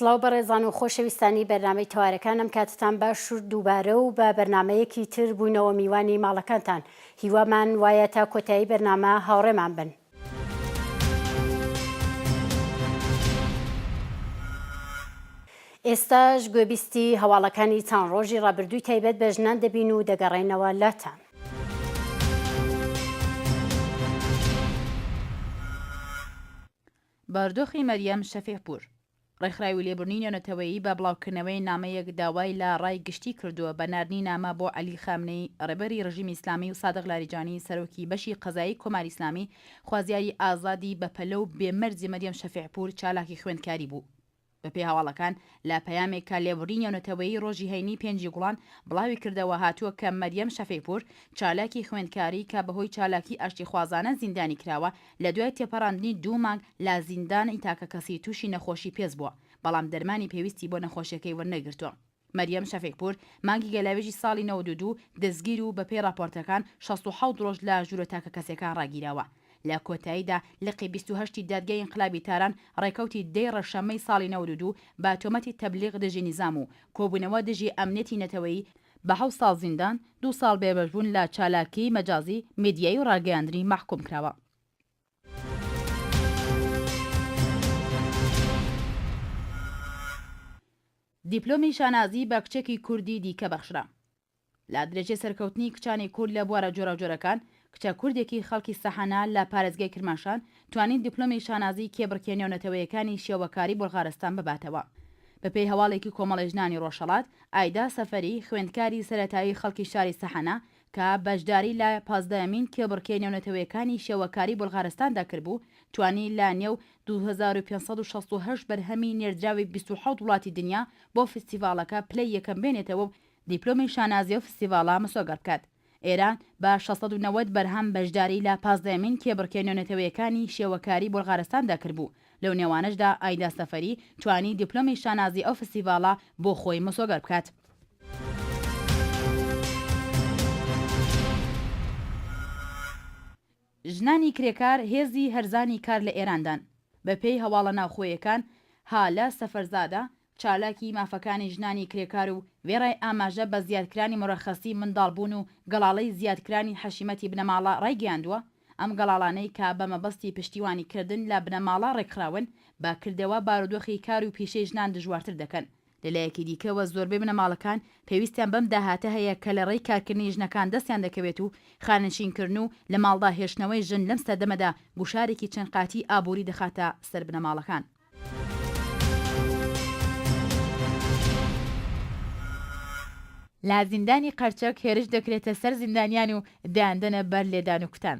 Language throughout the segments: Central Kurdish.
سڵاو بەڕێزان و خۆشەویستانی بەرنامەی تەوارەکانم کاتتان باش دووبارە و بە بەرنمەیەکی تر بوونەوە میوانی ماڵەکانتان هیوامان وایە تا کۆتایی بەرنامە هاوڕێمان بن. ئێستاش گوێبیستی هەواڵەکانی چەند ڕۆژی ڕابردووی تایبەت بە ژنان دەبین و دەگەڕێنەوە لاتان. باردۆخی مەریەم شەفیعپور ڕێکخراوی لێبوردنی نێونەتەوەیی بە بڵاوکردنەوەی نامەیەک داوای لە ڕای گشتی کردووە بە ناردنی نامە بۆ عەلی خامنەی ڕێبەری ڕژیمی ئیسلامی و سادق لاریجانی سەرۆکی بەشی قەزایی کۆماری ئیسلامی خوازیاری ئازادی بە پەلەو بێمەرجی مەریەم شەفیعپور چالاکی خوێندکاری بوو. بەپێی هەواڵەکان لە پەیامێکە لێبوردنی نێونەتەوەیی ڕۆژی هەینی 5 گوڵان بڵاوی کردەوە هاتووە کە مەریەم شەفیعپور چالاکی خوێندکاری کە بەهۆی چالاکی ئاشتی خوازانە زیندانی کراوە لە دوای تێپەڕاندنی 2 مانگ لە زیندانی تاکە کەسی تووشی نەخۆشی پێز بووە بەڵام دەرمانی پێویستی بۆ نەخۆشیەکەی وەرنەگرتووە. مەریەم شەفیعپور مانگی گەلاوێژی ساڵی 92 دەستگیر و بەپێی راپۆرتەکان 67 ڕۆژ لە ژوورە تاکە کەسەکان ڕاگیراوە. لە کۆتاییدا لقی 28 دادگای ئینقلابی تاران ڕێکەوتی 10 ڕەشەمەی ساڵی 92 بە تۆمەتی تەبلیغ دژی نیزام و کۆبوونەوە دژی ئەمنێتی نەتەوەیی بە 7 ساڵ زیندان 2 ساڵ بێبەشبوون لە چالاکی مەجازی میدیایی و ڕاگەیاندنی محکوم کراوە. دیپلۆمی شانازی بە کچێکی کوردی دیکە بەخشرا. لە درێژەی سەرکەوتنی کچانی کورد لە بوارە جۆرەجۆرەکان کچە کوردێکی خەڵکی سەحانە لە پارێزگای کرماشان توانین دیپلۆمی شانازی کێبڕکێنێونەتەوەیەکانی شێوەکاری بۆڵغارستان بباتەوە. بەپێی هەواڵێکی کۆمەڵی ژنانی ڕۆژهەڵات ئایدا سەفەری خوێندکاری سەرەتایی خەڵکی شاری سەحانە کە بەشداری لە 15مین کێبڕکێنێونەتەوەیەکانی شێوەکاری بۆڵغارستاندا کردبوو توانی لە نێو 2568 بەرهەمی نێردراوی 27 وڵاتی دنیا بۆ فستیڤالەکە پلەی یەکەم بێنێتەوە و دیپلۆمی شانازی و فستیڤاڵە مەسۆگەر بکات. ئێران بە 690 بەرهەم بەشداری لە 15مین کێبڕکێنێونەتەوەیەکانی شێوەکاری بۆڵغارستاندا کردبوو. لەو نێوانەشدا ئایدا سەفەری توانی دیپلۆمی شانازی ئەو فستیڤاڵە بۆ خۆی مەسۆگەر بکات. ژنانی کرێکار هێزی هەرزانی کار لە ئێراندان. بەپێی هەواڵە ناوخۆیەکان هالە سەفەرزادە چالاکی مافەکانی ژنانی کرێکار و وێڕای ئاماژە بە زیادکرانی مڕەخەسی منداڵبوون و گەڵاڵەی زیادکرانی حەشیمەتی بنەماڵە ڕایگەیاندووە. ئەم گەڵاڵانەی کا بە مەبەستی پشتیوانی کردن لە بنەماڵە ڕێکخراون با کردەوە بارودۆخی کار و پیشەی ژنان دژوارتر دەکەن. لەلایەکی دیکەوە زۆربەی بنەماڵەکان پێویستیان بەم داهاتە هەیە کە لە ڕێی کارکردنی ژنەکان دەستیان دەکەوێت و خانەشینکردن و لە ماڵدا هێشتنەوەی ژن لەم سەردەمەدا گوشارێکی چەند قاتی ئابووری دەخاتە سەر بنەماڵەکان. لا زیندانی قەرچەک هێرش دەکرێتە سەر زیندانیان و دایاندنە بەر لێدان و کوتان.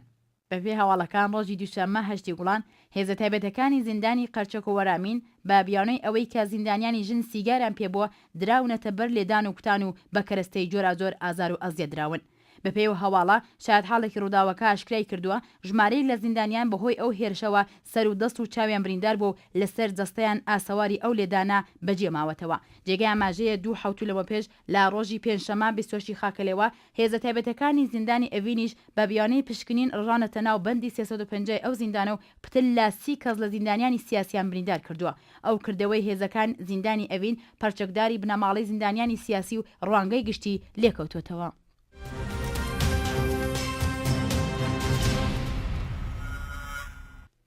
بەپێی هەواڵەکان ڕۆژی دووشەممە 8 گوڵان هێزە تایبەتەکانی زیندانی قەرچەک و وەرامین بە بیانەی ئەوەی کە زیندانیانی ژن سیگاریان پێبووە دراونەتە بەر لێدان و کوتان و بە کەرەستەی جۆرا-جۆر ئازار و ئەزیەتدراون. بەپێی و هەواڵە شاید حاڵێکی ڕووداوەکە ئاشکرای کردووە ژمارەی لە زیندانیان بەهۆی ئەو هێرشەوە سەر و دەست و چاویان بریندار بوو لەسەر جەستەیان ئاسەواری ئەو لێدانە بەجێ ماوەتەوە. جێگای ئاماژەیە 2 حوتو لەوە پێش لە ڕۆژی پێنجشەمە 28 خاکەلێوە هێزە تایبەتەکانی زیندانی ئەڤینیش بە بیانەی پشکنین ڕژانەتە ناو بەندی 350 ئەو زیندانە و پتل لە 30 کەس لە زیندانیانی سیاسیان بریندار کردووە. ئەو کردەوەی هێزەکان زیندانی ئەڤین پەرچەکداری بنەماڵی زیندانیانی سیاسی و ڕوانگەی گشتی لێکەوتوتەوە.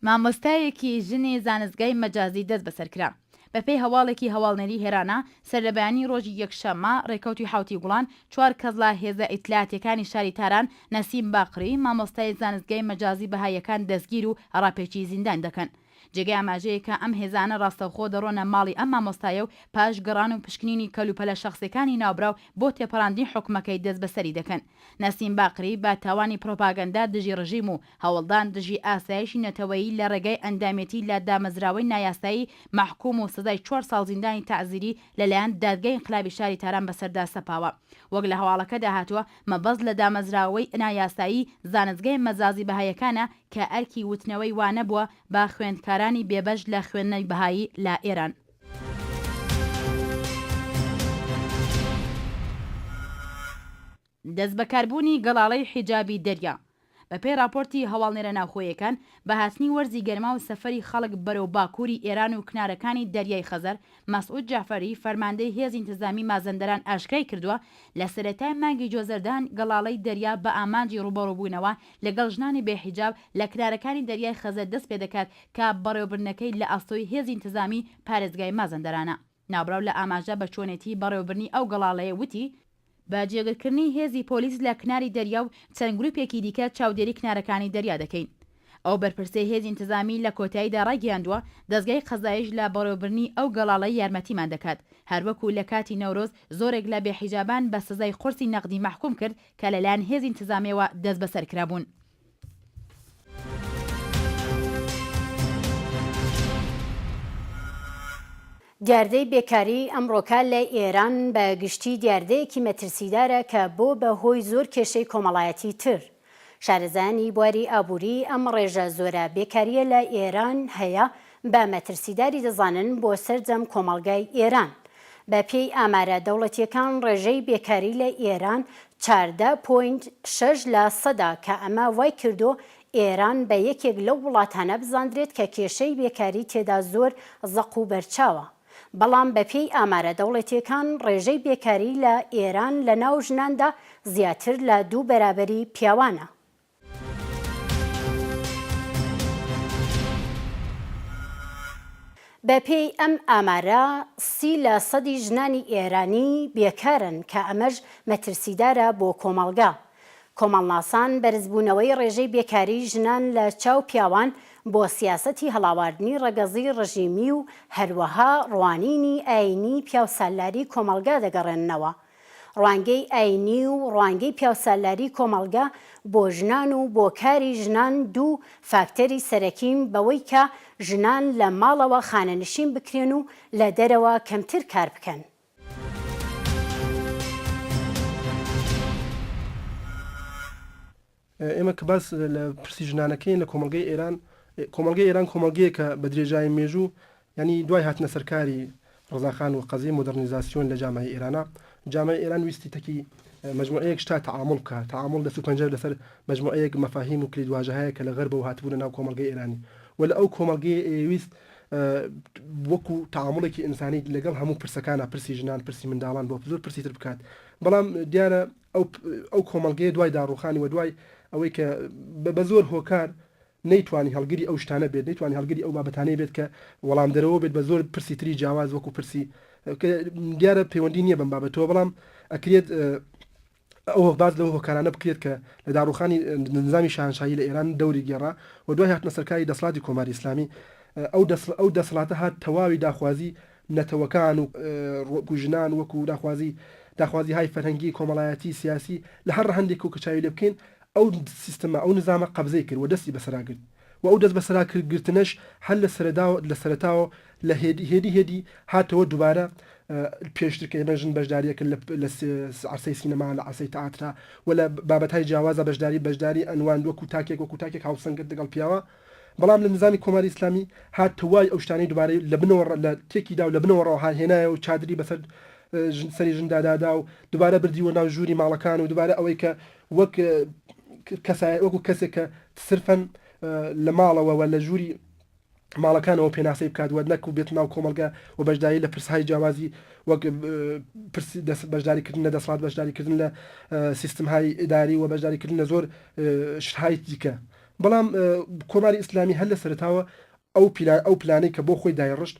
مامۆستایەکی ژنی زانستگای مەجازی دەست بەسەرکرا. بەپێی هەواڵێکی هەواڵنەری هێرانە سەرلەبەیانی ڕۆژی یەکشەممە ڕێکەوتی حوتی گوڵان 4 کەس لە هێزە ئیتلاتیەکانی شاری تاران نەسیم باقری مامۆستای زانستگای مەجازی بەهایەکان دەستگیر و ڕاپێکی زیندان دەکەن. جێگای ئاماژەیە کە ئەم هێزانە ڕاستەوخۆ دەڕۆنە ماڵی ئەم مامۆستایە و پاش گەڕان و پشکنینی کەلوپەلە شەخسەکانی ناوبراو بۆ تێپەڕاندنی حکومەکەی دەست بەسەری دەکەن. نەسیم باقری با تاوانی پرۆپاگەندا دژی ڕژیم و هەوڵدان دژی ئاسایشی نەتەوەیی لە ڕێگەی ئەندامێتی لە دامەزراوەی نایاسایی محکوم و سزای 4 ساڵ زیندانی تەعزیری لەلایەن دادگای ئینقلابی شاری تاران بەسەردا سەپاوە. وەک لە هەواڵەکەدا هاتووە مەبەست لە دامەزراوەی نایاسایی زانستگای مەجازی بەهایەکانە کە ئەرکی وتنەوەی وانە بووە بە خوێندکارانی بێبەش لە خوێندنەی بەهایی لە ئێران. دەست بەکاربوونی گەڵاڵەی حیجابی دەریا. بە پێی راپۆرتی هەواڵنێرە ناوخۆیەکان بە هاتنی وەرزی گەرما و سەفەری خەڵک بەرەو باکووری ئێران و کنارەکانی دەریای خەزەر مەسعود جعفەری فەرماندەی هێزی انتزامی مازەندەران ئاشکای کردووە لە سەرەتای مانگی جۆزەردان گەڵاڵەی دەریا بە ئامانجی ڕوبەڕووبوونەوە لەگەڵ ژنانی بێحیجاب لە کنارەکانی دەریای خەزەر دەست پێ دەکات کە بەڕێوەبرنەکەی لە ئاستۆی هێزی انتزامی پارێزگای مازەندەرانە. ناوبراو لە ئاماژە بە چۆنێتی بەڕێوەبرنی ئەو گەڵاڵەیە وتی بە جێگرکردنی هێزی پۆلیس لە کناری دەریا و چەند گروپێکی دیکە چاودێری کنارەکانی دەریا دەکەین. ئەو بەرپرسەی هێزی انتزامی لە کۆتاییدا ڕاگەیاندووە دەستگای قەزایش لە بەڕێوەبرنی ئەو گەڵاڵەی یارمەتیمان دەکات. هەروەکو لە کاتی نەورۆز زۆرێک لە بێحیجابان بە سزای قورسی نەقدی محکوم کرد کە لەلایەن هێزی انتزامیەوە دەست بەسەر کرابوون. دیاردەی بێکاری ئەمڕۆکە لە ئێران بە گشتی دیاردەیەکی مەترسیدارە کە بۆ بەهۆی زۆر کێشەی کۆمەڵایەتی تر. شارەزانی بواری ئابووری ئەم ڕێژە زۆرە بێکاریە لە ئێران هەیە بە مەترسیداری دەزانن بۆ سەرجەم کۆمەڵگای ئێران. بە پێی ئامارە دەوڵەتیەکان ڕێژەی بێکاری لە ئێران 14.6% کە ئەمە وای کردو ئێران بە یەکێک لەو وڵاتانە بزاندرێت کە کێشەی بێکاری تێدا زۆر زەق و بەرچاوە. بەڵام بە پێی ئامارە دەوڵەتیەکان ڕێژەی بێکاری لە ئێران لە ناو ژناندا زیاتر لە 2 بەرابەری پیاوانە. بە پێی ئەم ئامارە 30% ژنانی ئێرانی بێکارن کە ئەمەش مەترسیدارە بۆ کۆمەڵگا. کۆمەڵناسان بەرزبوونەوەی ڕێژەی بێکاری ژنان لە چاو پیاوان بۆ سیاسەتی هەڵاواردنی ڕەگەزی ڕژیمی و هەروەها ڕوانینی ئاینی پیاوسالاری کۆمەڵگا دەگەڕێننەوە. ڕوانگەی ئاینی و ڕوانگەی پیاوسالاری کۆمەڵگا بۆ ژنان و بۆ کاری ژنان 2 فاکتەری سەرەکیم بەوەی کە ژنان لە ماڵەوە خانەنشین بکرێن و لە دەرەوە کەمتر کار بکەن. ئێمە کە باس لە پرسی ژنانەکەین لە کۆمەڵگەی ئێران کۆمەڵگەیە کە بە درێژای مێژوو ینی دوای هاتنە سەرکاری ڕزاخان و قەزی مۆدەرنیزاسیۆن لە جامعی ئێرانە جامعی ئێران ویستی تەکی مجموعەیەک شتا تعامل بکە تعامل دەست و پەنجەر لەسەر مجموعەیەک مەفاهیم و کلیدواژەهەیە کە لە غەربەوە هاتبوونە ناو کۆمەڵگەی ئێرانی و لە ئەو کۆمەڵگەی ویست وەکو تعاملێکی ئینسانی لەگەڵ هەموو پرسەکانە پرسی ژنان پرسی منداڵان بۆ زۆر پرسیتر بکات. بەڵام دیارە ئەو کۆمەڵگەی دوای داڕوخانی و دوای ئەوەی کە بە زۆر هۆکار نەیتوانی هەڵگری ئەو شتانە بێت نەیتوانی هەڵگری ئەو بابەتانەی بێت کە وەڵام دەرەوە بێت بە زۆر پرسی تری جیاواز وەکو پرسی دیارە پەیوەندی نییە بەم بابەتەوە. بەڵام ئەکرێت ئەوە باز لەوە هۆکارانە بکرێت کە لە داڕوخانی نظامی شاهنشاهی لە ئێران دەوری گێڕا و دوای هاتنە سەرکاری دەسەڵاتی کۆماری ئیسلامی ئەو دەسەڵاتە هات تەواوی داخوازی نەتەوەکان و ژنان وەکو داخوازی های فەرهەنگی کۆمەڵایەتی سیاسی لە هەر هەندێک و کەچاوی لێ بکەین ئەو سیستەمە ئەو نظامە قەبزەی کرد و دەستی بەسەراگرت و ئەو دەست بەسەراگرتنەش هەر لە سەرەتاوە لە هێدی هاتەوە دووبارە پێشترکە ئێمە ژن بەشداریەکرد لە عەرسەی سینەما لە عەرسەی تەئاترا و لە بابەتهای جیاوازە بەشداری ئەنوان وەکو تاکێک هاوسەنگرد لەگەڵ پیاوە. بەڵام لە نظامی کۆماری ئیسلامی هات توای ئەو شتانەی دووبارەی لە بنەوە لە تێکیدا و لە بنەوەڕەوە هێنایە و چادری بەسەر سەری ژندادادا و دووبارە بردیوە ناو ژووری ماڵەکان و دووبارە ئەوەی کە وەکو کەسێک کە سرفەن لە ماڵەوە و لە ژووری ماڵەکانەوە پێناسەی بکات و نەک و بێت ناو کۆمەلگا و بەشداری لە پرسهای جیاوازی وەک بەشداریکردن لە دەسەڵات بەشداریکردن لە سیستمهای ئیداری و بەشداریکردن لە زۆر شتهای دیکە. بەڵام کۆماری ئیسلامی هەر لە سەرتاوە ئەو پلانەی کە بۆ خۆی دایڕشت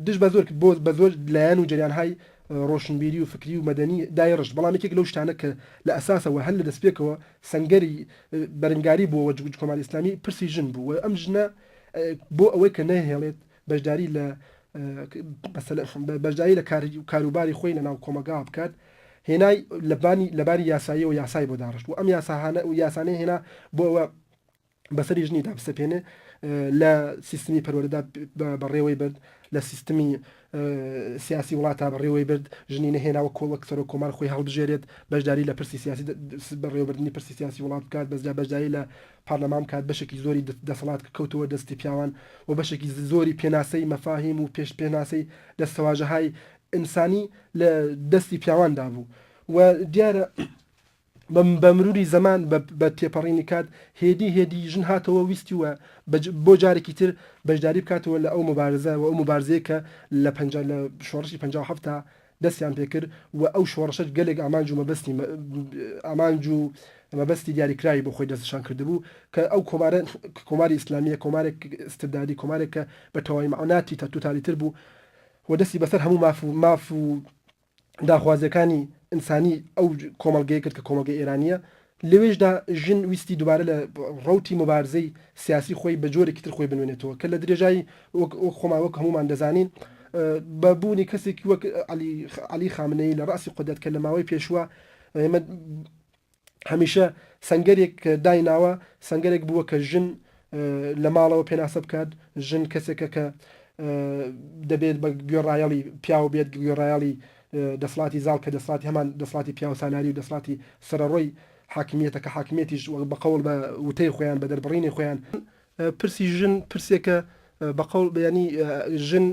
دژ بە زۆر لایەن و جریانهای ڕۆشنبیری و فکری و مەدەنی دایڕشت. بەڵام یەکێک لەو شتانە کە لە ئەساسەوە هەر لە دەستپێکەوە سەنگەری بەرەنگاری بووە کۆماری ئیسلامی پرسی ژن بوو و ئەم ژنە بۆ ئەوەی کە نەهێڵێت بەشداری لە کاروباری خۆی لە ناو کۆمەلگا بکات هێنای لەباری یاسایی و یاسای بۆ داڕشت و ئەم یاسانەی هێنا بۆ ئەوە بەسەری ژنی دابسەپێنێ لە سیستمی پەروەردەدا بەڕێوەی برد لە سیستمی سیاسی وڵاتە بەڕێوەی برد ژنی نەهێناوە کۆڵک سەر و کۆمار خۆی هەڵبژێرێت بەشداری لە پرسی سیاسی بەڕێوەبردننی پرسی سیاسی وڵات بکات بەشداری لە پارلەمان بکات بەشێکی زۆری دەسەڵات کەوتەوە دەستی پیاوان و بەشێکی زۆری پێناسەی مەفاهیم و پێناسەی دەستەواژەهای ئینسانی لە دەستی پیاواندا بوو و دیارە بە مروری زەمان بە تێپەڕینی کات هێدی ژن هاتەوە ویستی وە بۆ جارێکی تر بەشداری بکاتەوە لە ئەو مبارزە و ئەو مبارزەیە کە لە شۆڕشی 57 دەستیان پێکرد و ئەو شۆڕشت گەلێک ئامانج و مەبەستی دیاریکراوی بۆ خۆی دەستشان کردبوو کە ئەو کۆماری ئیسلامیە کۆمارێک استبدادی کۆمارێک کە بە تەواوی مەعوناتی تۆتالیتر بوو و دەستی بەسەر هەموو ماف و داخوازیەکانی ئینسانی ئەو کۆمەڵگەیە کرد کە کۆمەڵگەی ئێرانیە لەوێشدا ژن ویستی دووبارە لە ڕوتی مبارزەی سیاسی خۆی بە جۆرێکی تر خۆی بنوێنێتەوە کە لە درێژایی خۆماوەک هەمومان دەزانین بەبوونی کەسێکی وەک علی خامنەی لە ڕاستی قودەت کە لە ماوەی پێشوە هەمیشە سنگەرێک دایناوە سنگەرێک بووە کە ژن لە ماڵەوە پێناسە بکات ژن کەسێکە کە دەبێت بە گوێڕایەڵی پیاو بێت گوێڕایەڵی دەسڵاتی زاڵ کە دەسڵاتی هەمان دەسڵاتی پیاو سالاری و دەسڵاتی سەرڕۆی حاکمیەتە کە حاکمیەتیش بەقەوڵ بە وتەی خۆیان بە دەربڕینی خۆیان پرسی ژن پرسێکە بەقەوڵ بەیانی ژن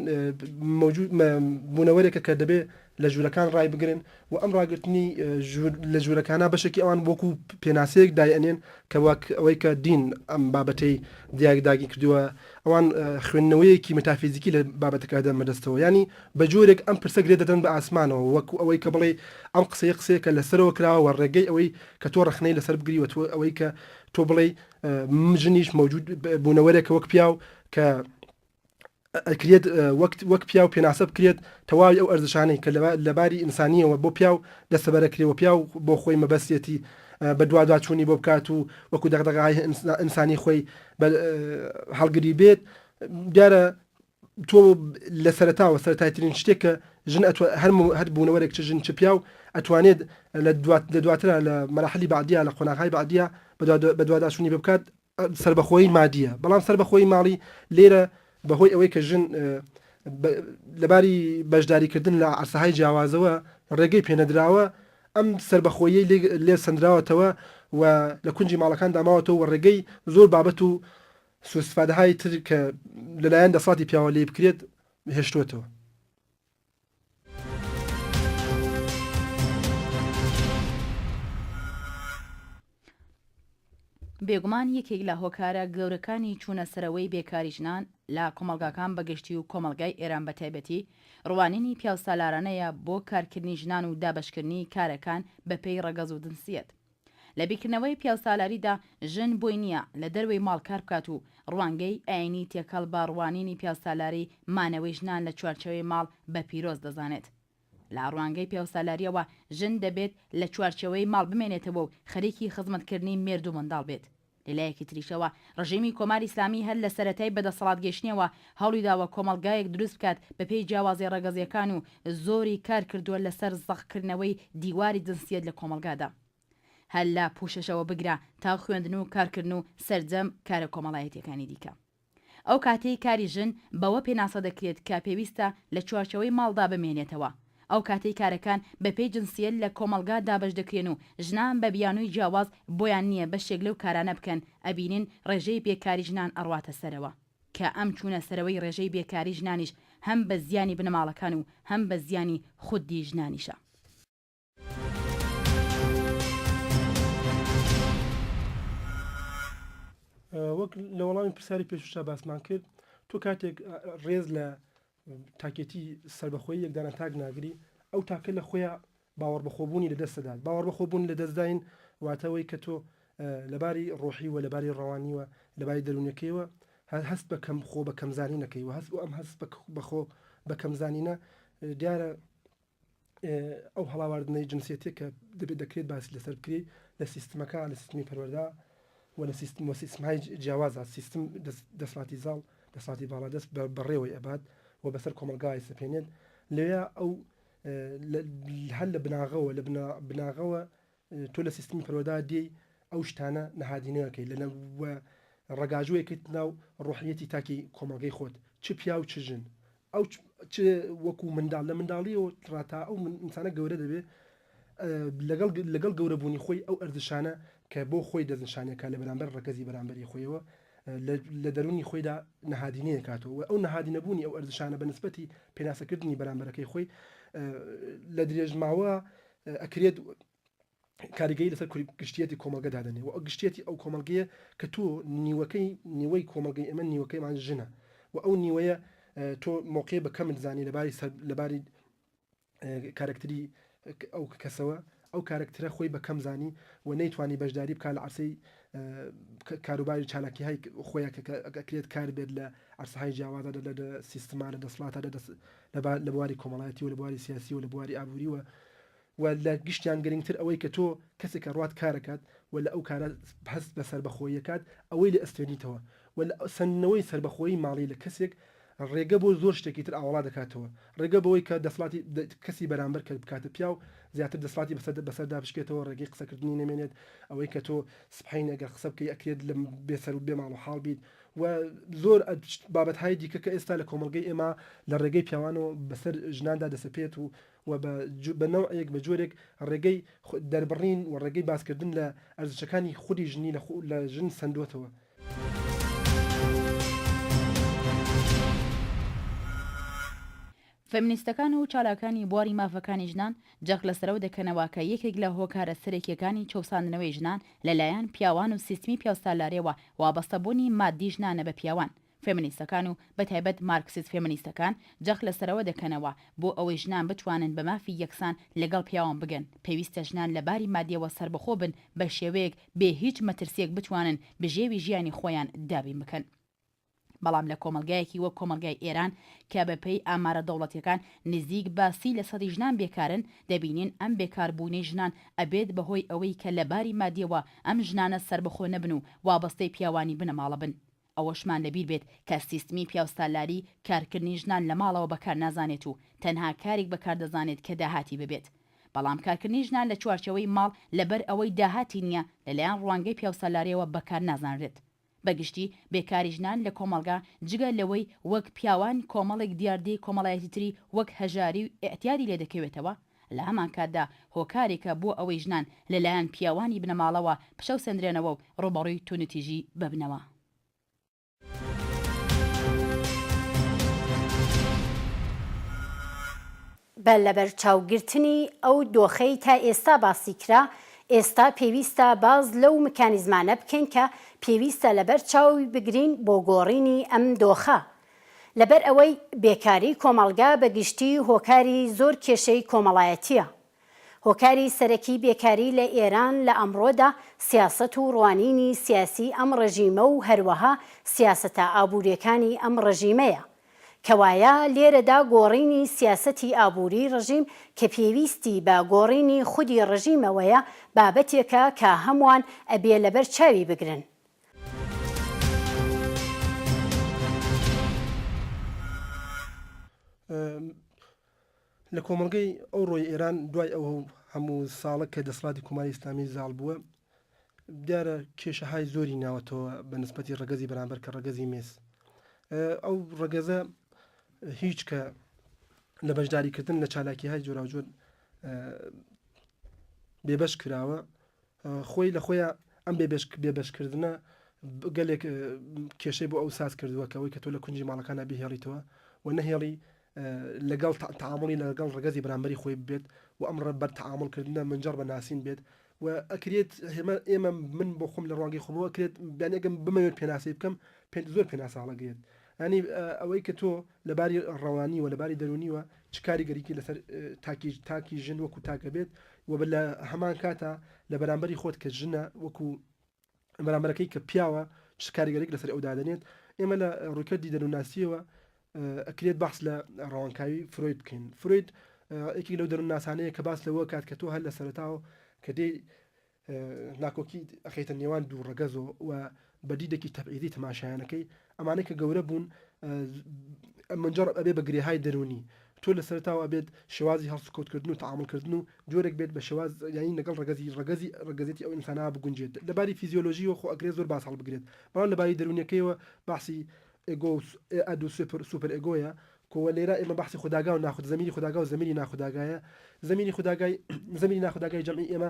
بوونەوەرێکە کە دەبێت لە ژوورەکان ڕای بگرن و ئەم ڕاگررتنی لە ژوورەکانە بەشێکی ئەوان وەکو پێناسەیەک دایەنێن کە وەک ئەوەی کە دین ئەم بابەتەی دیاگداگی کردووە ئەوان خوێندنەوەیەکی متافیزیکی لە بابەتەکە دەمەدەستەوە ینی بە جۆرێک ئەم پرسە گرێ دەدەن بە ئاسمانەوە وەکو ئەوەی کە بڵێ ئەم قسەیە کە لەسەرەوە کراوە ڕێگەی ئەوەی کە تۆ ڕخنەی لەسەر بگری و ئەوەی کە تۆ بڵێ ژنیش مەوجود بوونەوەرێکە وەک پیاو کە ئەکرێت وەک پیا و پێناسە بکرێت تەواوی ئەو ئەرزشانەی کە لەباری ئینسانیەوە بۆ پیا و دەستەبەرەکرێەوە پیا و بۆ خۆی مەبەستێتی بە دواداچوونی بۆ بکات و وەکو دەغدەغای ئینسانی خۆی هەڵگری بێت دیارە تۆ لە سەرتاوە سەرتایترین شتێکە ژن هەر بوونەوەرێک چ ژن چ پیا و ئەتوانێت لە دواترە لە مەراحلی بعدیە لە قۆناغای بعدیە بە دواداچوونی بۆ بکات سربەخۆی مادیە بەڵام سربەخۆی ماڵی لێرە بەهۆی ئەوەی کە ژن لەباری بەشداریکردن لە عرسەهای جیاوازەوە ڕێگەی پێنەدراوە ئەم سربەخۆیی لێ سندراوەتەوە و لە کونجی ماڵەکان داماوەتەوە و ڕێگەی زۆر بابەت و سوستفادەهای تر کە لەلایەن دەسڵاتی پیاوە لێ بکرێت هێشتوێتەوە. بێگومان یەکێک لە هۆکارە گەورەکانی چوونە سەرەوەی بێکاری ژنان لە کۆمەلگاکان بەگشتی و کۆمەلگای ئێران بە تایبەتی ڕوانینی پیاوسالارانەیە بۆ کارکردنی ژنان و دابشکردنی کارەکان بەپێی ڕەگەز و دنسیەت. لە بیرکردنەوەی پیاوسالاریدا ژن بۆی نییە لە دەروی ماڵ کار بکات و ڕوانگەی ئاینی تێکەڵ بە ڕوانینی پیاوسالاری مانەوەی ژنان لە چوارچەوەی ماڵ بە پیرۆز دەزانێت. لە ڕوانگەی پیاوسالاریەوە ژن دەبێت لە چوارچەوەی ماڵ بمێنێتەوە و خەریکی خزمەتکردنی مێرد و منداڵ بێت. لەلایەکی تریشەوە ڕژیمی کۆماری ئیسلامی هەر لە سەرەتای بەدەسەڵات گەیشتنەوە هەوڵی داوە کۆمەلگایەک دروست بکات بەپێی جیاوازی ڕەگەزیەکان و زۆری کار کردووە لەسەر زەخکردنەوەی دیواری جنسیەت لە کۆمەلگادا. هەر لە پوشەشەوە بگرا تا خوێندن و کارکردن و سەرجەم کارە کۆمەڵایەتیەکانی دیکە. ئەو کاتەی کاری ژن بەوە پێناسە دەکرێت کە پێویستە لە چوارچەوەی ماڵدا بمێنێتەوە. ئەو کاتەی کارەکان بەپێی جنسیەت لە کۆمەلگا دابش دەکرێن و ژنان بە بیانووی جیاواز بۆیان نییە بەشێک لەو کارانە بکەن ئەبینین ڕێژەی بێکاری ژنان ئەڕواتە سەرەوە کە ئەم چوونە سەرەوەی ڕێژەی بێکاری ژنانیش هەم بە زیانی بنەماڵەکان و هەم بە زیانی خودی ژنانیشە. وەک لە وەڵامی پرسیاری پێشوشتا باسمان کرد تۆ کاتێک ڕێز لە تاکێتی سربەخۆی یەکدانە تاک ناگری ئەو تاکە لە خۆیان باوەڕ بەخۆبوونی لە دەستدات باوەڕ بەخۆبوون لە دەستداین واتەوەی کە تۆ لەباری ڕۆحی و لەباری ڕەوانیوە لەباری دەرونەکەیەوە هەست بە کەم خۆ بە کەمزانی نەکەی و هەست بۆ ئەم هەست بەخۆ بە کەمزانینە دیارە ئەو هەڵاواردنەی جنسیەتێک کە دەکرێت باسی لەسەر بکری لە سیستمەکە لە سیستمی پەروەردا و لە سیستمهای جیاوازە سیستم دەسڵاتی زاڵ دەسڵاتی باڵادەست بەڕێوەی ئەبات و بەسەر کۆمەلگای سەپێنێت لەوێ ئەو هەر لە بناغەوە لە بناغەوە تۆ لە سیستمی پەروەردا دێی ئەو شتانە نەهادینەکەی لە ڕێگاژوویەکەیت ناو ڕۆحیەتی تاکی کۆمەلگەی خۆت چ پیا و چ ژن ئەو وەکو منداڵ لە منداڵیەوە ڕاتا ئەو ئینسانە گەورە دەبێت لەگەڵ گەورەبوونی خۆی ئەو ئەرزشانە کە بۆ خۆی دەستنشانەکە لە بەرامبەر ڕەگەزی بەرامبەری خۆیەوە لە دەرونی خۆیدا نەهادینەیە کاتەوە ئەو نەهادینەبوونی ئەو ئەرزشانە بە نسبەتی پێناسەکردنی بەرامبەرەکەی خۆی لە درێژماوە ئەکرێت کاریگەی لەسەر گشتێتی کۆمەلگە دادنێ و گشتێتی ئەو کۆمەلگەیە کە تۆ نیوەی کۆمەلگەی ئەمە نیوەکەیمان ژنە و ئەو نیوەیە تۆ موقع بەکەمت زانی لەباری کارکتری ئەو کەسەوە ئەو کارکترە خۆی بەکەم زانی و نەیتوانی بەشداری بکات لە عرسەی کاروباری چالاکی های خۆیان ئەکرێت کار بێت لە عرسەهای جیاوازە لە سیستمانە دەسڵاتە لە بواری کۆمەڵایەتی و لە بواری سیاسی و لە بواری ئابووری و لە گشتیان گرنگتر ئەوەی کە تۆ کەسێکە ڕات کارەکات و لە ئەو کارە هەست بە سربەخۆیەکات ئەوەی لە ئەستێنیتەوە و لە سندنەوەی سربەخۆیی ماڵی لە کەسێک ڕێگە بۆ زۆر شتێکی تر ئاوڵا دەکاتەوە ڕێگە بەوەی کە دەسڵاتی کەسی بەرامبەر کە بکاتە پیا و زیاتر دەسڵاتی بەسەردا بشکێتەوە ڕێگەی قسەکردنی نەمێنێت ئەوەی کە تۆ سبحین ئەگەر قسە بکەی ئەکرێت لە بێسەر و بێ ماڵ و حاڵ بیت و زۆر بابەتهای دیکە کە ئێستا لە کۆمەلگەی ئێمە لە ڕێگەی پیاوانەوە بەسەر ژناندا دەسەپێت و بە نەوەیەک بە جۆرێک ڕێگەی دەربڕین و ڕێگەی باسکردن لە ئەرزشەکانی خودی ژنی لە ژن سندوتەوە. فەمینیستەکان و چالاکانی بواری مافەکانی ژنان جەق لەسەرەوە دەکەنەوە کە یەکێک لە هۆکارە سەرەکیەکانی چەساندنەوەی ژنان لەلایەن پیاوان و سیستمی پیاوسالارێەوە وابەستەبوونی مادی ژنانە بە پیاوان. فێمینیستەکان و بەتایبەت مارکسیست فێمینیستەکان جەق لەسەرەوە دەکەنەوە بۆ ئەوەی ژنان بتوانن بە مافی یەکسان لەگەڵ پیاوان بگەن. پێویستە ژنان لە باری مادیەوە سربەخۆ بن بە شێوەیەک بێ هیچ مەترسیەک بتوانن بژێوی ژیانی خۆیان دابین بکەن. بەڵام لە کۆمەلگایەکی وەک کۆمەلگای ئێران کە بەپێی ئامارە دەوڵەتیەکان نزیک باسی لە سەدی ژنان بێکارن دەبینین ئەم بێکاربوونەی ژنان ئەبێت بەهۆی ئەوەی کە لە باری مادیەوە ئەم ژنانە سربەخۆ نەبن و وابەستەی پیاوانی بنەماڵە بن. ئەوەشمان لەبیر بێت کە سیستمی پیاوسالاری کارکردنی ژنان لە ماڵەوە بەکار نازانێت و تەنها کارێک بەکار دەزانێت کە داهاتی ببێت. بەڵام کارکردنی ژنان لە چوارچەوەی ماڵ لەبەر ئەوەی داهاتی نییە لەلایەن ڕوانگەی پیاوسالاریەوە بەکار نازانرێت. بەگشتی بێکاری ژنان لە کۆمەلگا جگە لەوەی وەک پیاوان کۆمەڵێک دیاردەی کۆمەڵایەتی تری وەک هەژاری و ئەتیادی لێ دەکەوێتەوە لە هەمان کاتدا هۆکارێکە بۆ ئەوەی ژنان لەلایەن پیاوانی بنەماڵەوە پشە و سندرێنەوە و ڕوبەڕووی تونوتیژی ببنەوە. بە لەبەر چاوگرتنی ئەو دۆخەی تا ئێستا باسی کرا ئێستا پێویستە باز لەو مکانیزمانە بکەین کە پێویستە لەبەر چاوی بگرین بۆ گۆڕینی ئەم دۆخە. لەبەر ئەوەی بێکاری کۆمەلگا بەگشتی هۆکاری زۆر کێشەی کۆمەڵایەتیە. هۆکاری سەرەکی بێکاری لە ئێران لە ئەمڕۆدا سیاست و ڕوانینی سیاسی ئەم ڕژیمە و هەروەها سیاسەتە ئابوووریەکانی ئەم ڕژیمەیە. کەوایە لێرەدا گۆڕینی سیاسەتی ئابووری ڕژیم کە پێویستی بە گۆڕینی خودی ڕژیمەوەیە بابەتێکە کە هەمووان ئەبێ لەبەر چاوی بگرن. لە کۆمەلگەی ئەو ڕۆی ئێران دوای ئەو هەموو ساڵە کە دەسڵاتی کۆماری ئیسلامی زاڵ بووە دیارە کێشەهای زۆری ناوەتەوە بە نسبەتی ڕەگەزی بەرامبەر کە ڕەگەزی مێس. ئەو ڕەگەزە هیچ کە لە بەشداریکردن لە چالاکیهای جۆراوجۆر بێبەش کراوە خۆی لە خۆیان ئەم بێبەشکردنە گەلێک کێشەی بۆ ئەو ساز کردووەکەەوەی کە تۆ لە کونجی ماڵەکانە بهێڵیتەوە و نەهێڵی لەگەڵ تعاملی لەگەڵ ڕگەزی بەرامبەری خۆی بێت و ئەم ڕەبەر تعاملکردنە منجەڕ بە ناسین بێت و ئەکرێت ئێمە من بۆ خۆم لە ڕوانگەی خۆمەوە کرێت بیانێگەم بمەوێت پێناسی بکەم زۆر پێناساڵەگەیت. ینی ئەوەی کە تۆ لەباری ڕەوانی و لەباری دەرونیوە چ کاریگەریکی لەسەر تاکی ژن وەکو تاکە بێت و لە هەمان کاتە لە بەرامبەری خۆت کە ژنە وەکو بەرامبەرەکەی کە پیاوە چ کاریگەریک لەسەر ئەو دادنێت. ئێمە لە ڕووکردی دەروناسیەوە ئەکرێت بەخس لە ڕەوانکاوی فرۆید بکەین. فرۆید یەکی لەو دەروناسانەیە کە باس لەوە کات کە تۆ هەر لە سەرەتاوە کە دێ ناکۆکی ئەخیتە نێوان دوو ڕەگەزەوە و بەدیدێکی تەبعیدی تەماشایانەکەی ئەمانەی کە گەورە بوون منجەڕ ئەبێ بە گرێهای دەرونی تۆ لە سەرتاوە ئەبێت شێوازی هەڵسکۆتکردن و تعاملکردن و جۆرێک بێت بە شێواز یانی لەگەڵ ڕەگەزێتی ئەو ئینسانە بگونجێت. لەباری فیزیۆلۆژیەوە خۆ ئەگرێت زۆر باس هەڵبگرێت بەڵام لەباری دەرونیەکەیەوە باسی ئێگۆ ئەدو سوپەر ئێگۆیە کۆوە لێرە ئێمە باسی خودداگا و ناخود زمینی خودداگا و زمینی ناخودداگایە زمینی ناخودداگای جەمعی ئێمە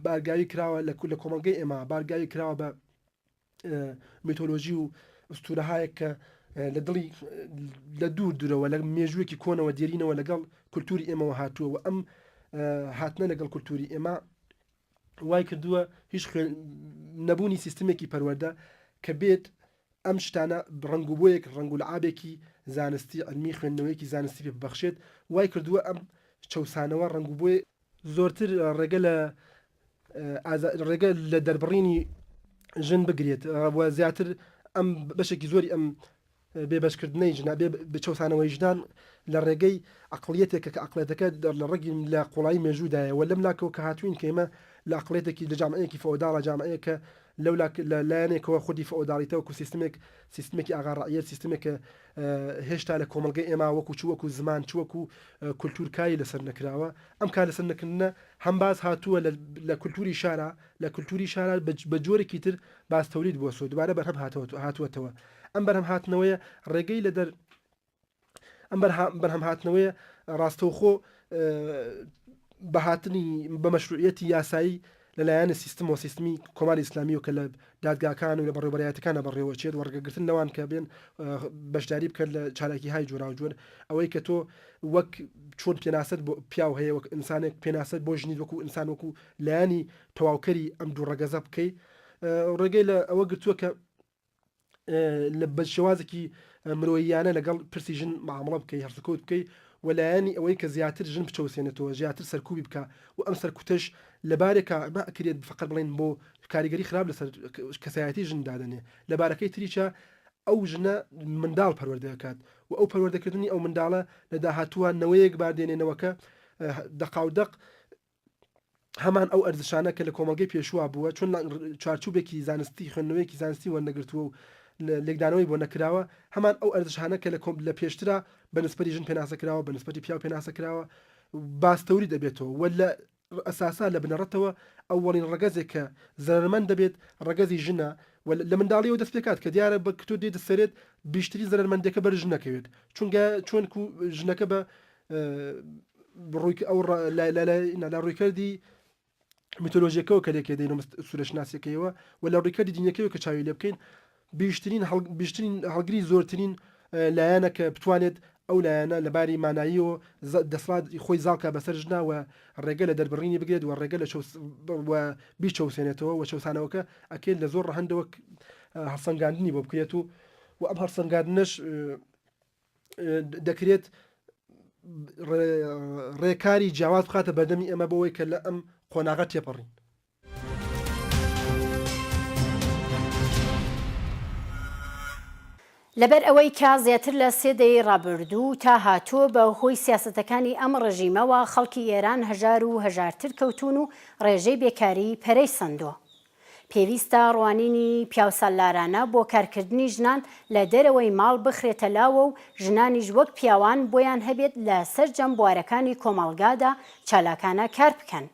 بارگاوی کراوە لە کۆمەلگەی ئێمە بارگاوی کراوە بە میتۆلۆژی و ئوستورەهایەک کە لە دڵی لە دوورەوە لە مێژوویەکی کۆنەوە دێرینەوە لەگەڵ کولتوری ئێمەوە هاتووە و ئەم هاتنە لەگەڵ کولتوری ئێمە وای کردووە هیچ نەبوونی سیستمێکی پەروەردە کە بێت ئەم شتانە ڕنگوبوویەک ڕنگ و لەعابێکی زانستی علمی خوێندنەوەیکی زانستی پێ ببەخشێت وای کردووە ئەم چەسانەوە ڕنگوبووی زۆرتر ڕێگە لە دەربڕینی ژن بگرێت زیاتر ئەم بەشێکی زۆری ئەم بێبەشکردنەی ژنا بچەسانەوەی ژنان لە ڕێگەی عقلیەتێکە کە عقلێتەکە لە ڕێگی لە قوڵایی مێژوودایە و لەم لاکەوە کە هاتوین کێمە لە عقلێتێکی لە جامعەیەکی فەوداڵە جامعەیەکە لەو لایەنێکەوە خودی فەوداڵیتەوە و سیستمێکی ئاغاڕائیەت سیستمێکە هێشتا لە کۆمەلگەی ئێمە وەکو زمان چوەکو کولتورکاری لەسەر نەکراوە ئەم کار لەسەر نەکردنە هەم باز هاتووە لە کولتوری شارە لە کولتوری شارە بە جۆرێکی تر باستەولید بۆ سۆ دوبارە بەرهەم هاتووەتەوە ئەم بەرهەم هاتنەوەیە ڕێگەی لە ئەم بەرهەم هاتنەوەیە ڕاستەوخۆ بەهاتنی بە مەشروعیەتی یاسایی لەلایەنە سیستم و سیستمی کۆماری ئیسلامی و کە لە دادگاکان و لە بەڕێوەبەرایەتەکانە بەڕێوەچێت وەرگەگرتن لەوان کە بێن بەشداری بکرد لە چالاکی های جۆراوجۆر ئەوەی کە تۆ وەک چۆن پێناست بۆ پیاو هەیە وەک ئینسانێک پێناست بۆ ژنیت وەکو ئینسان وەکو لایانی تەواوکەری ئەم دوو ڕەگەزە بکەی ڕێگەی لە ئەوە گرتووە کە لە بەشێوازێکی مرۆییانە لەگەڵ پرسی ژن معامڵە بکەی هەرسکەوت بکەی وەلایانی ئەوەی کە زیاتر ژن بچەوسێنێتەوە زیاتر سەرکوبی بکە و ئەم سەرکوتش لەبارێکە ئەکرێت فقط بڵێن بۆ کاریگەری خراپ لەسەر کەسایەتی ژن دادنێ لەبارەکەی تریچە ئەو ژنە منداڵ پەروەردەکات و ئەو پەروەردەکردنی ئەو منداڵە لە داهاتووە نەوەیەک باردێنێنەوەکە دەقاودەق هەمان ئەو ئەرزشانە کە لە کۆمەلگەی پێشوا بووە چۆن چارچوبێکی زانستی خوێندنەوەیکی زانستی وەرنەگرتووە و لێکدانەوەی بۆ نەکراوە هەمان ئەو ئەرزشانە کە لە پێشترا بەنسبەتی ژن پێناسەکراوە بەنسبەتی پیاو پێناسەکراوە باستەوری دەبێتەوە و لە ئەساسا لە بنەڕەتەوە ئەوڵین ڕگەزێک کە زەرمەند دەبێت ڕگەزی ژنە لە منداڵیەوە دەست پێکات کە دیارە بە کتۆ دێت دەسەرێت بیشتری زەرمەندەکە بەر ژنەکەوێت چونکە چۆن ژنەکە بە لە ڕوویکردی میتۆلۆژیەکەەوە کە لێکێ دەین سوورەشناسیەکەیەوە و لە ڕوویکردی دینیەکەیەوە کە چاوی لێ بکەین بیشترین هەڵگری زۆرترین لایەنە کە بتوانێت ئەو لایەنە لەباری ماناییەوە دەسڵات خۆی زاڵکە بەسەر ژناوە ڕێگە لە دەربڕینی بگرێت و ڕێگە لە بیچەوسێنێتەوە و چەسانەوەکە ئەکێت لە زۆر ڕەهەندەوە هەرسەنگاندنی بۆ بکرێت و ئەم هەرسەنگاندنش دەکرێت ڕێکاری جیاواز بخاتە بەردەمی ئەمە بەوەی کە لە ئەم قۆناغە تێپەڕین. لەبەر ئەوەی کا زیاتر لە 3 دەی ڕابردوو تا هاتووە بە هۆی سیاسەتەکانی ئەم ڕژیمەوە خەڵکی ئێران هەژار و هەژارتر کەوتون و ڕێژەی بێکاری پەرەی سندووە. پێویستە ڕوانینی پیاوسەلارانە بۆ کارکردنی ژنان لە دەرەوەی ماڵ بخرێتە لاوە و ژنانیش وەک پیاوان بۆیان هەبێت لە سەر جەمبوارەکانی کۆمەڵگادا چالاکانە کار بکەن.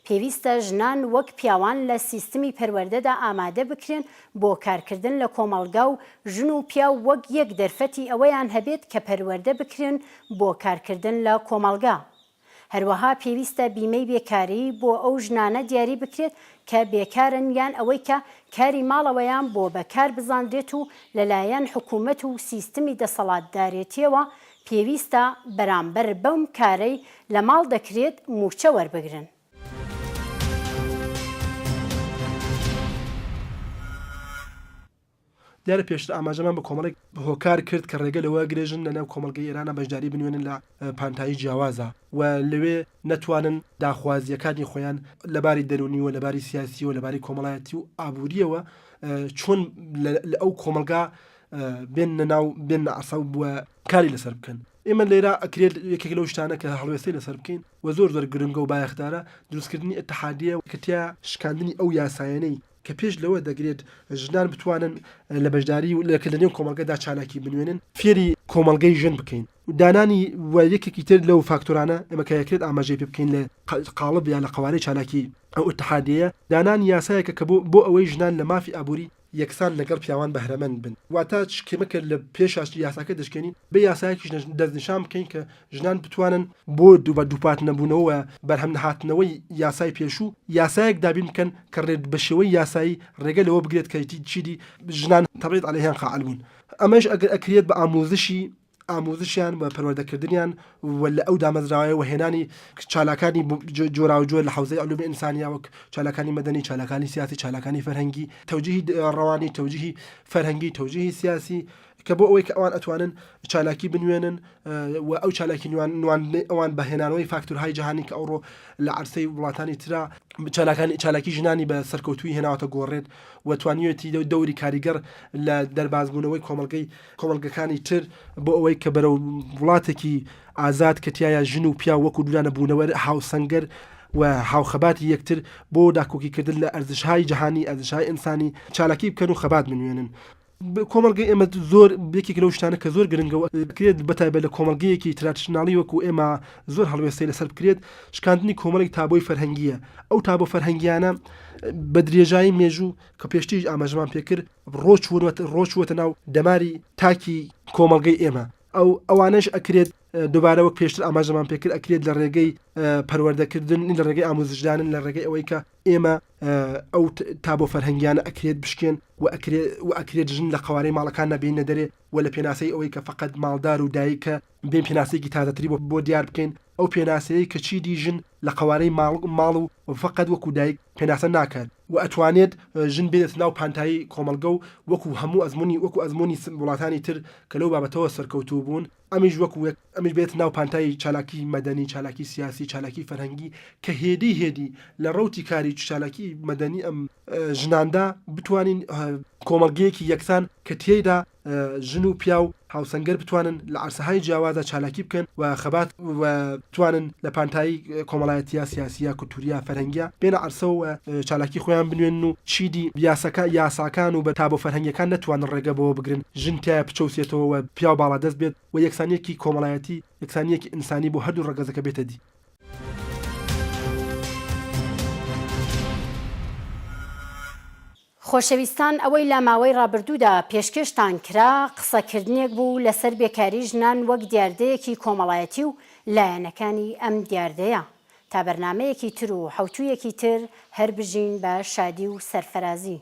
پێویستە ژنان وەک پیاوان لە سیستمی پەروەردەدا ئامادە بکرێن بۆ کارکردن لە کۆمەڵگا و ژن و پیاو وەک یەک دەرفەتی ئەوەیان هەبێت کە پەروەردە بکرێن بۆ کارکردن لە کۆمەڵگا. هەروەها پێویستە بیمەی بێکاری بۆ ئەو ژنانە دیاری بکرێت کە بێکارن یان ئەوەی کە کاری ماڵەوەیان بۆ بەکار بزاندرێت و لەلایەن حکوومەت و سیستمی دەسەڵاتدارێتیەوە پێویستە بەرامبەر بەم کارەی لە ماڵ دەکرێت موچە وەربگرن. دیارە پێشتر ئاماژەمان بە کۆمەڵێک هۆکار کرد کە ڕێگە لەوە گرێژن لەناو کۆمەڵگەی ئێرانە بەشداری بنوێنن لە پانتایی جیاوازە و لەوێ نەتوانن داخوازیەکانی خۆیان لەباری دەرونی و لەباری سیاسی و لەباری کۆمەڵایەتی و ئابوووریەوە چۆن ئەو کۆمەلگا بێن عەسا بووە کاری لەسەر بکەن. ئێمە لێرە ئەکرێت یەکێک لەو شتانە کە هەڵوێستەی لەسەر بکەین و زۆر گرنگە و بایەختارە دروستکردنی ئەتحادیە کە تیا شکاندنی ئەو یاسایەنەی کە پێش لەوە دەگرێت ژنان بتوانن لە بەشداری و لەکردنی کۆمەلگەدا چالاکی بنوێنن فێری کۆمەلگەی ژن بکەین و دانانی یەکێکی تر لەو فاکتۆرانە ئێمە کەیەکرێت ئاماژەی پێ بکەین لە قاڵب یان لە قوارەی چالاکی ئەو ئەتحادیە دانانی یاسایەکە کە بۆ ئەوەی ژنان لە مافی ئابووری یەکسان لەگەڵ پیاوان بەهرەمەند بن واتە کێمەکە لە پێش یاساکە دەشکێنین بە یاسایەکی دەستنیشان بکەین کە ژنان بتوانن بۆ دووپات نەبوونەوە بەرهەم نەهاتنەوەی یاسای پێشوو یاسایەک دابین بکەن کە ڕێت بە شێوەی یاسایی ڕێگە لەوە بگرێت کە چیدی ژنان تەبعیت عەلەیهیان قائل بوون. ئەمەش ئەگەر ئەکرێت بە ئامۆزشی ئامۆزشیان بە پەروەردەکردنیان و لە ئەو دامەزراوەیە و هێنانی چالاکانی جۆرا و جۆر لە حوزەی علومی ئینسانیا وەک چالاکانی مەدەنی، چالاکانی سیاسی، چالاکانی فەرهەنگی، تەوجیهی ڕەوانی، تەوجیهی فەرهەنگی، تەوجیهی سیاسی، کە بۆ ئەوەی کە ئەوان ئەتوانن چالاکی بنوێنن و ئەو چالاکی ئەوان بەهێنانەوەی فاکتورهای جیهانی کە ئەوڕۆ لە عەرسەی وڵاتانی ترا چالاکی ژنانی بە سەرکەوتووی هێناوەتە گۆڕێت و توانیوێتی دەوری کاریگەر لە دەربازبوونەوەی کۆمەلگەکانی تر بۆ ئەوەی کە بەرەو وڵاتێکی ئازاد کە تایە ژن و پیا وەکو دوورانە بوونەوە هاوسەنگەر و هاوخەباتی یەکتر بۆ داکۆکیکردن لە ئەرزشهای جیهانی، ئەرزشهای ئینسانی چالاکی بکەن و خەبات بنوێنن. کۆمەلگەی ئێمە زۆر بێکێک لەو شتانە کە زۆر گرنگەوە کرێت بەتایبەت لە کۆمەلگەیەکی ترادیشناڵی وەکو ئێمە زۆر هەڵوێستەی لەسەر بکرێت شکاندنی کۆمەڵێک تابۆی فەرهەنگیە. ئەو تابۆ فەرهەنگیانە بە درێژایی مێژوو کە پێشتیش ئاماژەمان پێکرد ڕۆچوەتە ناو دەماری تاکی کۆمەلگەی ئێمە. ئەوانش ئەکرێت دووبارە وەک پێشتر ئاماژەمان پێکرد ئەکرێت لە ڕێگەی پەروەردەکردن، لە ڕێگەی ئامۆزشدانن، لە ڕێگەی ئەوەی کە ئێمە ئەو تابۆ فەرهەنگیانە ئەکرێت بشکێن و ئەکرێت ژن لە قوارەی ماڵەکان نەبینە دەرێ و لە پێناسەی ئەوەی کە فقط ماڵدار و دایکە بێن پێناسەیەکی تازەتری بۆ دیار بکەین. ئەو پێناسەیە کە چیدی ژن لە قوارەی ماڵ و فقط وەکو دایک پێناسە ناکات و ئەتوانێت ژن بێت ناو پانتایی کۆمەلگە و وەکو هەموو ئەزمموی وڵاتانی تر کە لەو بابەتەوە سەرکەوتوو بوون ئەمیش بێت ناو پانتایی چالاکی مەدەنی، چالاکی سیاسی، چالاکی فەرهەنگی کە هێدی لە ڕەوتی کاری چالاکی مەدەنی ئەم ژناندا بتوانین کۆمەلگەیەکی یەکسان کە تێیدا ژن و پیا و هاوسەنگەر بتوانن لە عەرسەهای جیاوازە چالاکی بکەن و خەبات و بتوانن لە پانتایی کۆمەڵایەتیە سیاسیە، کولتوریە، فەرهەنگیە بێنە عەرسە و چالاکی خۆیان بنوێن و چیدی یاساکان و بە تابۆ فەرهەنگیەکان نەتوانن ڕێگە بەوە بگرن ژن تایە بچەوسێتەوە و پیا و باڵا دەست بێت و یەکسانیەکی کۆمەڵایەتی، یەکسانیەکی ئینسانی بۆ هەردوو ڕەگەزەکە بێتە دی. خۆشەویستان، ئەوەی لە ماوەی ڕابردوودا پێشکەشتان کرا قسەکردنێک بوو لەسەر بێکاری ژنان وەک دیاردەیەکی کۆمەڵایەتی و لایەنەکانی ئەم دیاردەیە. تا بەرنامەیەکی تر و حەوتوویەکی تر هەر بژین بە شادی و سەرفەرازی.